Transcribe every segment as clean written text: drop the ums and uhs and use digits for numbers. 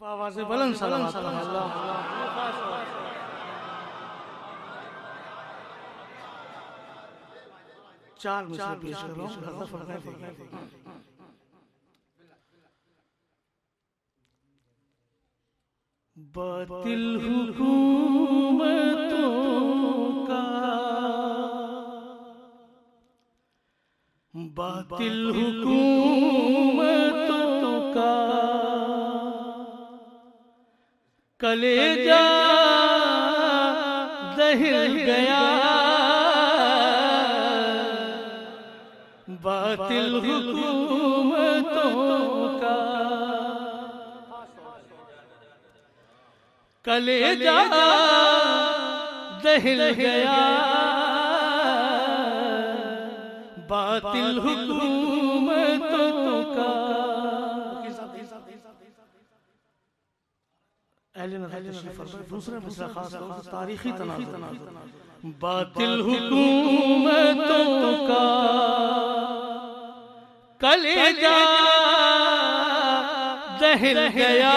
बाबा से बुलंद सलावत अल्लाह। चार मिसरे पेश कर रहा हूँ, ज़्यादा फर्क नहीं पड़ेगा। बातिल हुकूमतों का, बातिल हुकूमतों का कलेजा दहिल गया, बातिल हुकूमतों का कलेजा दहिल गया, बातिल हुकूमतों का। दूसरा मिसरा खास तारीखी तनाज़ुर, बातिल हुकूमतों का कलेजा दहिल गया,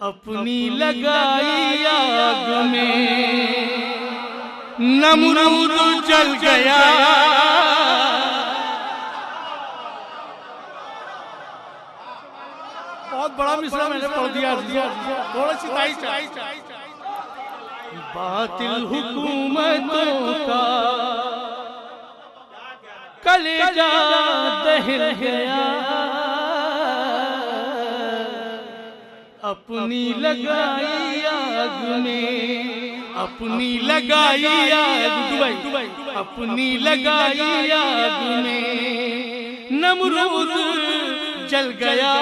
अपनी लगाई आग में नमरूद जल गया। बहुत बड़ा मिसरा मैंने पढ़ दिया, थोड़ा सी ताई चाहिए। बातिल हुकूमतों का कलेजा दहिल गया, अपनी लगाई आग में, अपनी लगाई आग, दुबई अपनी लगाई आग में नमरूद जल गया।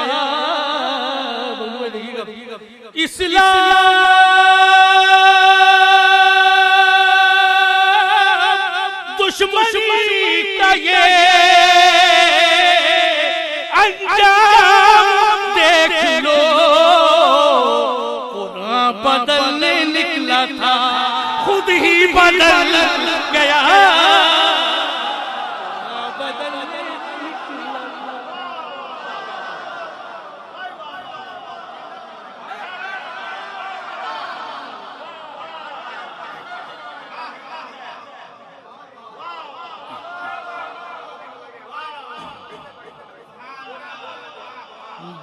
इस्लाम दुश्मनी का ये अंजाम देख लो, कुरान बदलने निकला था खुद ही बदल गया।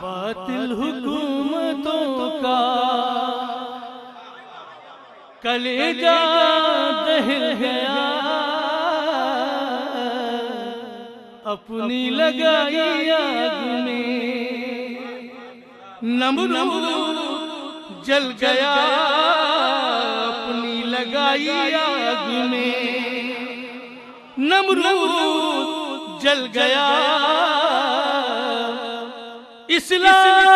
बातिल हुकूमतों का कलेजा दहिल गया, अपनी लगाई आग में नमरूद जल गया, अपनी लगाई आग में नमरूद जल गया। इस्लाम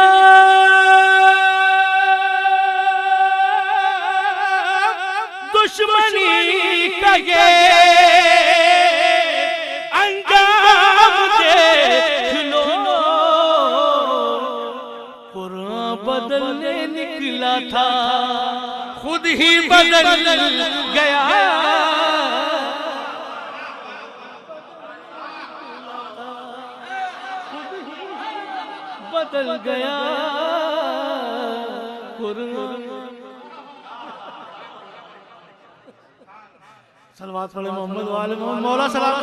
दुश्मनी का ये अंजाम देख लो, कुरान बदलने निकला था खुद ही बदल गया। बदल गया कुरान। सलवात पढ़े मोहम्मद वाले मोहम्मद, मौला सलाम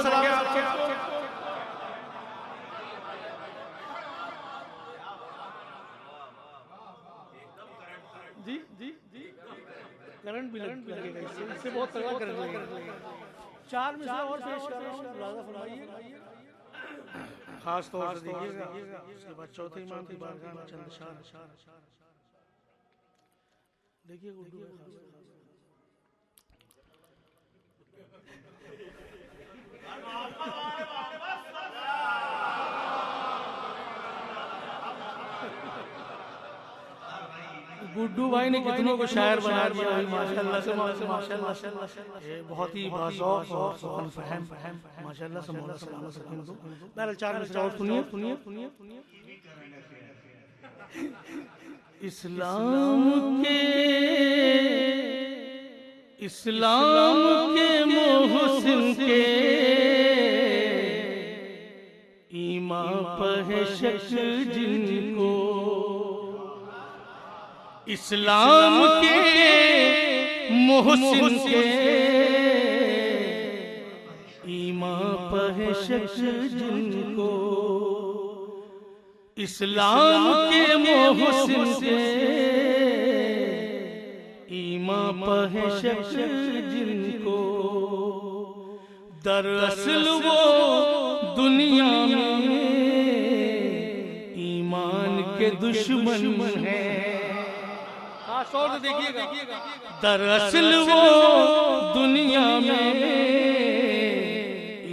जी जी जी। करंट भी लगेगा इससे बहुत तगड़ा करंट लगेगा। चार मिसरा और पेश कर रहा हूँ, ज़्यादा फरमाइए, खास तौर से देखिएगा। उसके बाद चौथे इमाम की बारगाह में चंद शार देखिए उर्दू में खास। गुड्डू भाई ने कितनों को शायर बना दिया माशाल्लाह से, माशाल्लाह। ये बहुत ही बाज़ौक़ और सुखन फहम माशाल्लाह से मौला सलाम सकीन दो। बहरहाल चार मिसरा और सुनिए। इस्लाम के मोहसिन के ईमान पर है शक जिनको इस्लाम के मोहसिन के, ईमान पर है शक जिनको इस्लाम के मोहसिन के, ईमान पर है शक जिनको दरअसल वो दुनिया में ईमान के दुश्मन है। और देखिएगा, दरअसल वो दुनिया में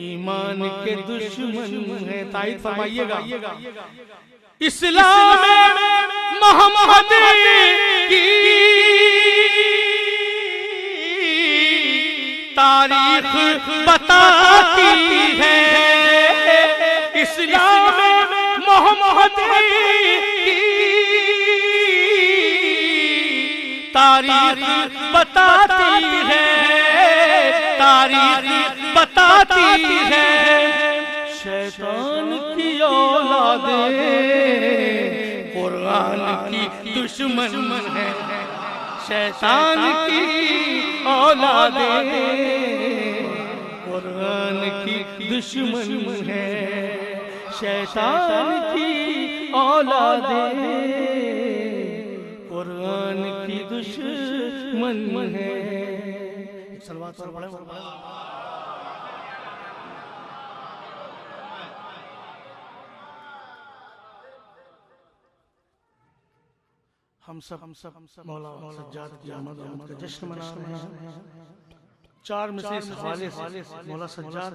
ईमान के दुश्मन है। ताईद फरमाइएगा, इस्लाम मोहम्मद की तारीख बताती है, इस्लाम मोहम्मद की तारीख बताती है, तारीख बताती है। शैतान की औलादे कुरान की दुश्मन है, शैतान की औलादे कुरान की दुश्मन है, शैतान की औलादे कुरान की दुश्मन है। सलवात पर पढ़े हम सब मौला सज्जाद की आमद का जश्न मना रहे हैं। चार में से इस हवाले से मौला सज्जाद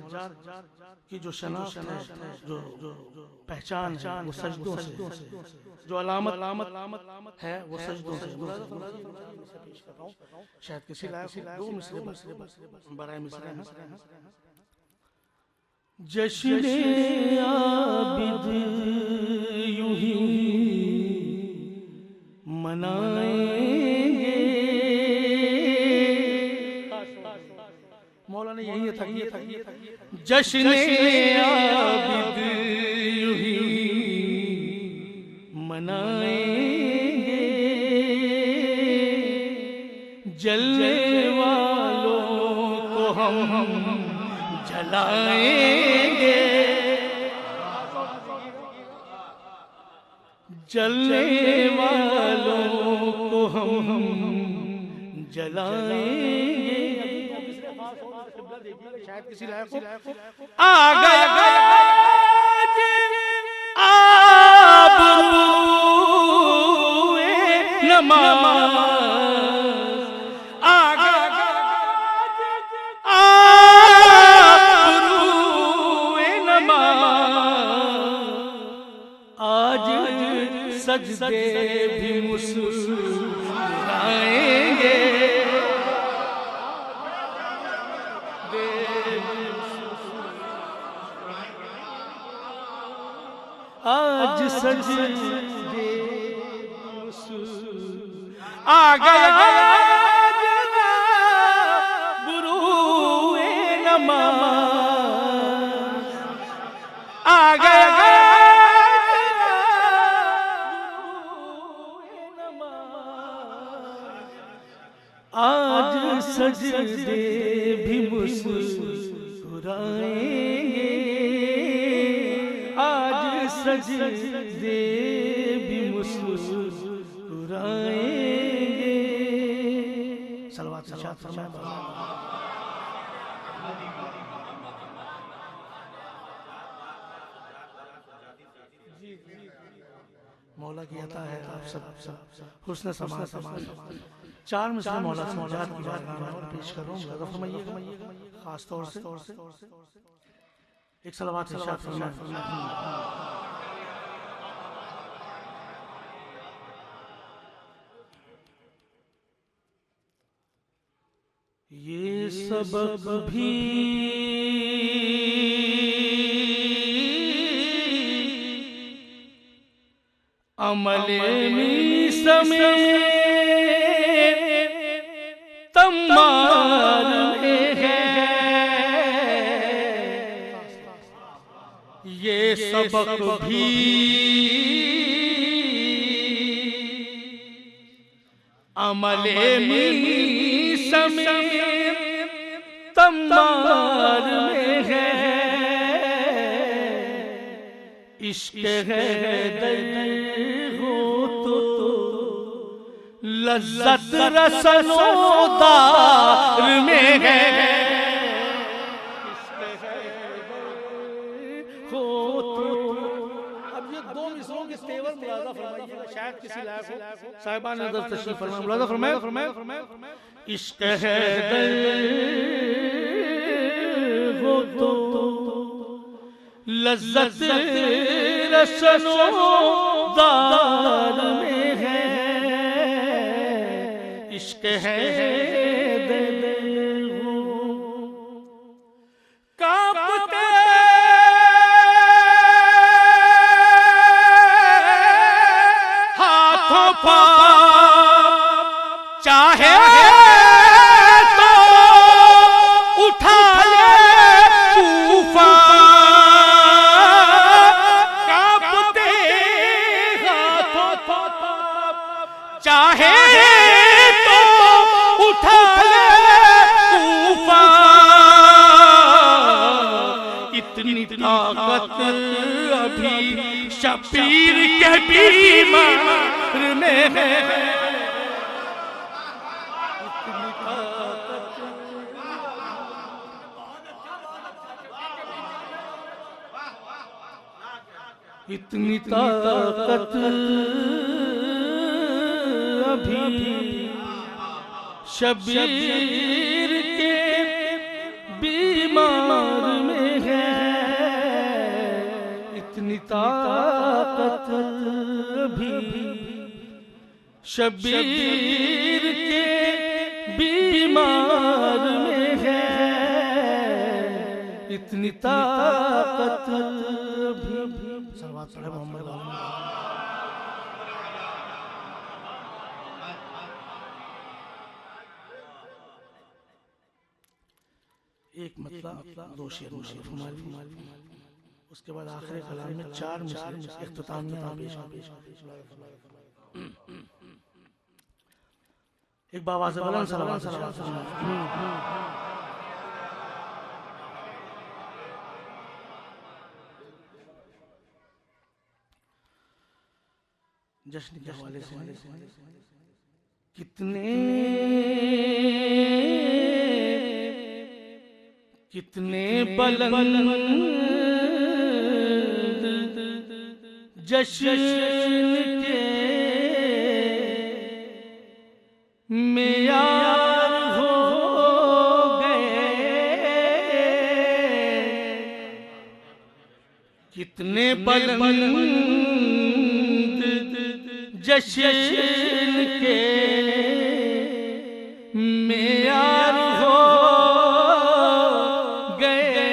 की जो शनाख्त है, जो पहचान है, वो सजदों से, जो अलामत है वो सजदों से। शायद किसी लायक दो मिसरे बराए मिसरे हैं। जश्न आबिद यूं ही मनाएंगे, मौला ने यही था, जश्न आबिद यूं ही मनाएंगे, जलने वालों को हम जलाएंगे, जलने वालों को हम जलाएंगे। शायद किसी लायक आ गया आबरूए नमाज, आ गया आबरूए नमाज, आज सजदे भी मुस्कुराएंगे, आज सजदे आ गया बुरूए नमाज, आ गया आज सजदे भी मुस्कुराएंगे, आज सजदे भी मुस्कुराएंगे। सलवात इरशाद फरमाए। मौला की अता है आप सब हुस्न समा चार में से मौला सज्जाद की बारगाह में पेश कर रहा हूं, मुलाज़ा फरमाइएगा खास तौर से एक सलावत इरशाद फरमाए। ये सबक भी अमल में समय तम्मार में है, ये सबक भी अमले मीसम तम्मार में है, इश्क है दर्द हो तो लज्जत रसनोदार में है, इश्क है दर्द हो तो। अब ये दो मिसरों के तेवर मुलाजा फरमाइएगा, शायद किसी लायक हो साहिबान ने दर्द तशरीफ फरमाया। मुलाजा फरमाया इश्क है दर्द हो तो लज्जत रसनोदार में है, इश्क है दर्द हो। कांपते हाथों पांव चाहे तो उठा ले तूफान, कांपते हाथों पांव चाहे तो उठा ले तूफान, इतनी ताकत अभी शबीर के बीमार में है, इतनी ताकत अभी शबीर के बीमार में है, इतनी ताकत अभी शबीर के बीमार में है, इतनी ताकत अभी। सलवात पढ़े मोहम्मद। एक मतलब दो शेर फरमाली, उसके बाद आखिरी कलाम में चार मिसरे इख्तिताम में पेश। एक बाबा से बुलंद सलावत जश्न के हवाले से कितने बुलंद जश्न के मेयार हो गए, कितने बुलंद जश्न के मेयार हो गए,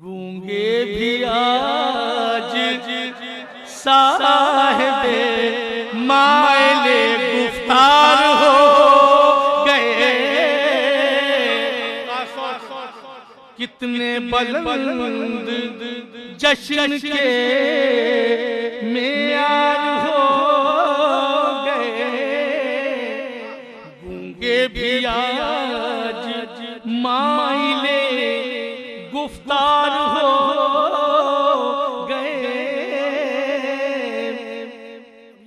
गूंगे भी आज साहिबे माइले गुफ्तार हो गए, कितने बुलंद जश्न के मेयार हो गए, गूंगे भी आज माइले गुफ्तार हो गए।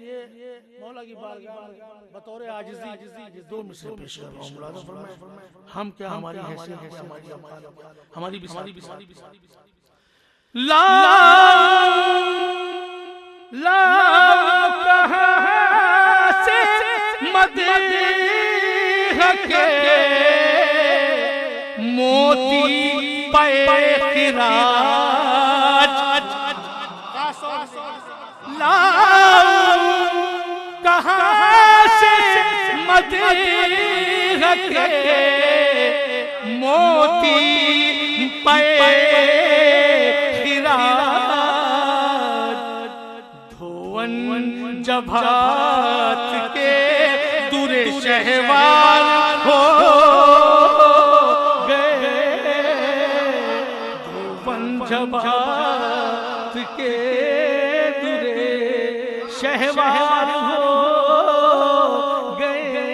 ये मौला की बारगाह बतौर आजिज़ी दो मिसरे पेश कर रहा हूं। हम क्या, हमारी हैसियत, हमारी ला ला कहाँ से मदीह के मोती पे खिराज, ला कहाँ से मदीह के मोती पे जभात के दुरे शहवार हो गए, के दुरे शहवार हो गए।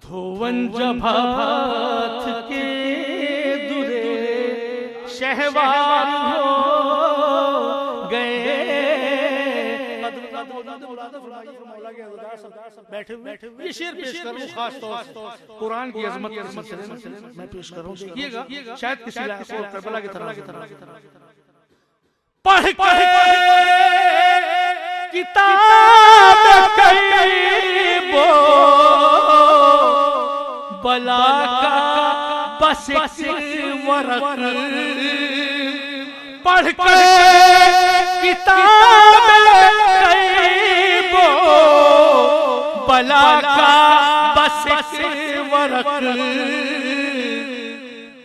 धोवन जभात के दुरे शहवार हो गए। बैठे ये शेर पेश करूं खास तौर कुरान की अजमत के सिलसिले में मैं पेश करूं। देखिएगा शायद किसी इलाके और करबला की तरह पढ़ के किताब कईबो बला का बस वरक पढ़ के किताब कईबो बला का बस वरक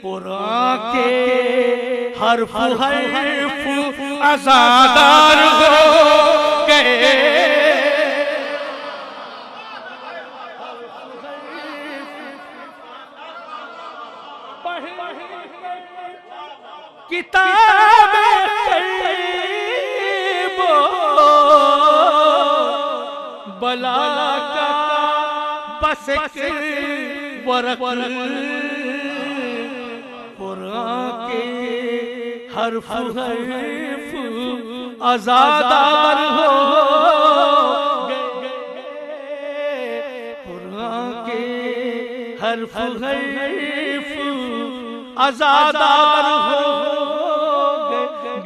कुरान के हर्फ हर्फ अज़ादार हो गए। किताब कईबो बला का बस वरक कुरान के हर्फ हर्फ अज़ादार हो गए। कुरान के हर्फ हर्फ अज़ादार हो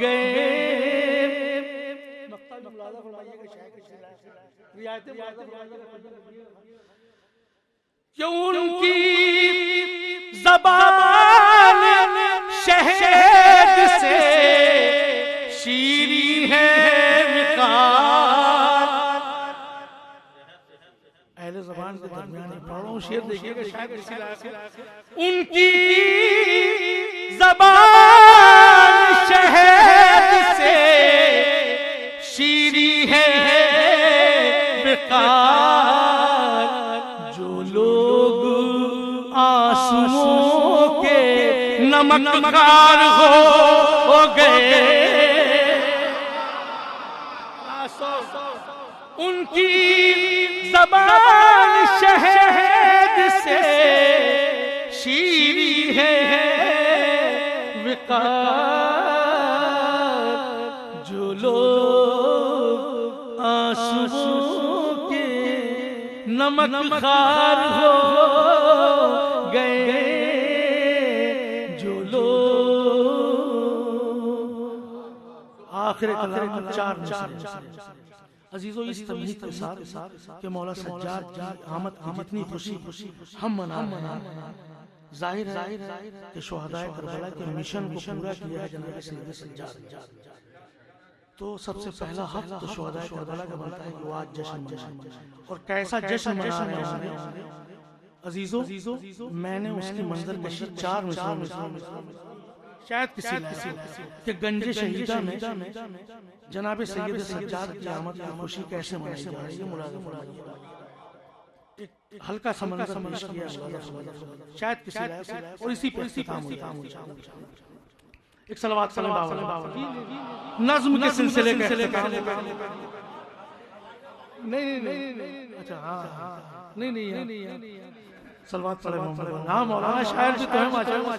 गए। क्यों उनकी ज़बान शहद से शीरी है विकार। अहले ज़बान के दरमियान पढ़ो शेर देखिएगा शायद किसी इलाके उनकी ज़बान शहद से शीरी है बेकार। जो लोग आंसुओं के नमकदार हो गए उनकी ज़बान शहद से शीरी है विकार। जो लोग आंसुओं के नमकदार हो गए। जो लोग आखिर कलाम चार अजीजों इस तमहीद के साथ कि मौला सज्जाद की आमद की जितनी खुशी हम मना जाहिर है कि शुहदाए करबला के मिशन को पूरा किया है जनाब सैयद सज्जाद। तो सबसे पहला हक तो शुहदाए करबला का बनता है कि वो आज जश्न मनाएं। और कैसा जश्न मना रहे हैं अजीजों, मैंने उसकी मंजर कशी चार मिसाल में शायद किसी के गंजे शहीदा में जनाब सैयद सज्जाद की आमद की खुशी कैसे मनाई जा रही है मुलाज़ा फरमाइए। हल्का सा मंजर पेश किया शायद किसी और इसी पे इख्तिताम होता है। एक सलवात सल्लल्लाहु अलैहि वसल्लम नज़्म के सिलसिले का इख्तिताम नहीं अच्छा हाँ नहीं सलवात सल्लल्लाहु अलैहि वसल्लम हाँ मौलाना शायर भी तो है माशाअल्लाह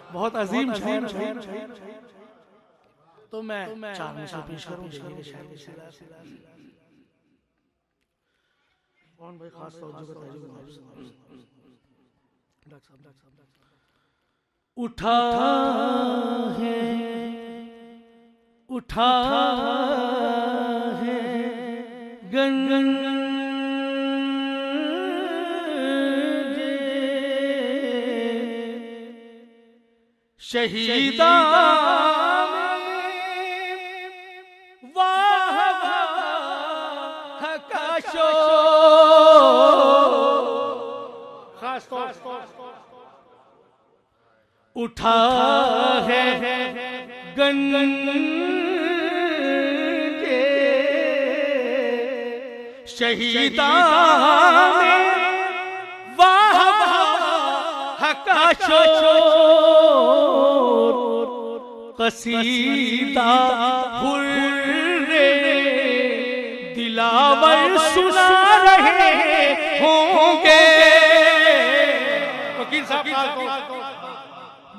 बहुत अजीम शायर। तो मैं चार मिसाल पेश करूं कौन भाई खास तवज्जो का उठा है गंगन शहीदा वाह हकाशो खास तौर उठा है गंगे शहीदा में वाह वाह का शोर, कसीदा हुर्रे दिलावर सुना रहे होंगे। वकील साहब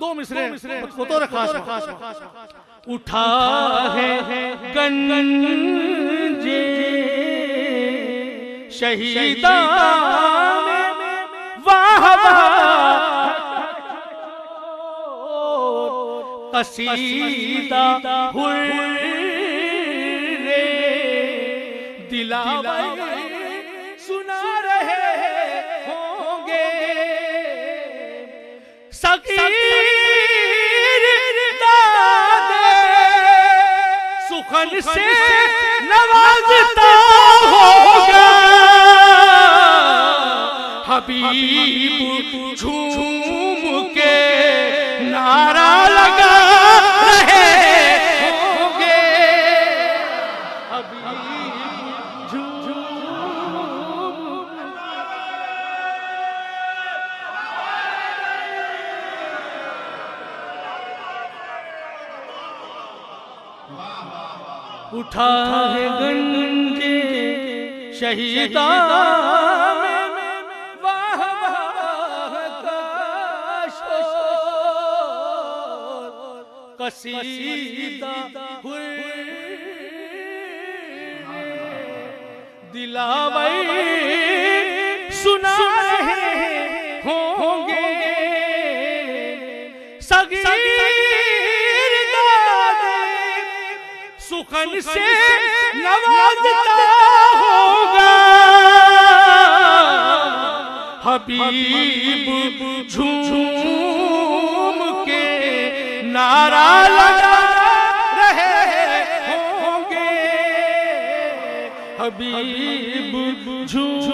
दो मिसरे को तो रखा उठा है गंजे शहीदा में वाह वाह कसीदा हुर्रे दिलावर सुना रहे होंगे। सगीर दादे सुखन से नवाजता होगा, हबीब झूम के नारा लगा रहे होंगे। हबीब झूम उठा है गंजे शहीदा में वाह वाह का शोर, कसीदा हुर्रे दिलावर सुना रहे होंगे। सगीर दादे सुखन से नवाजता होगा, हबीब झूम के नारा लगा रहे होंगे। हबीब झूम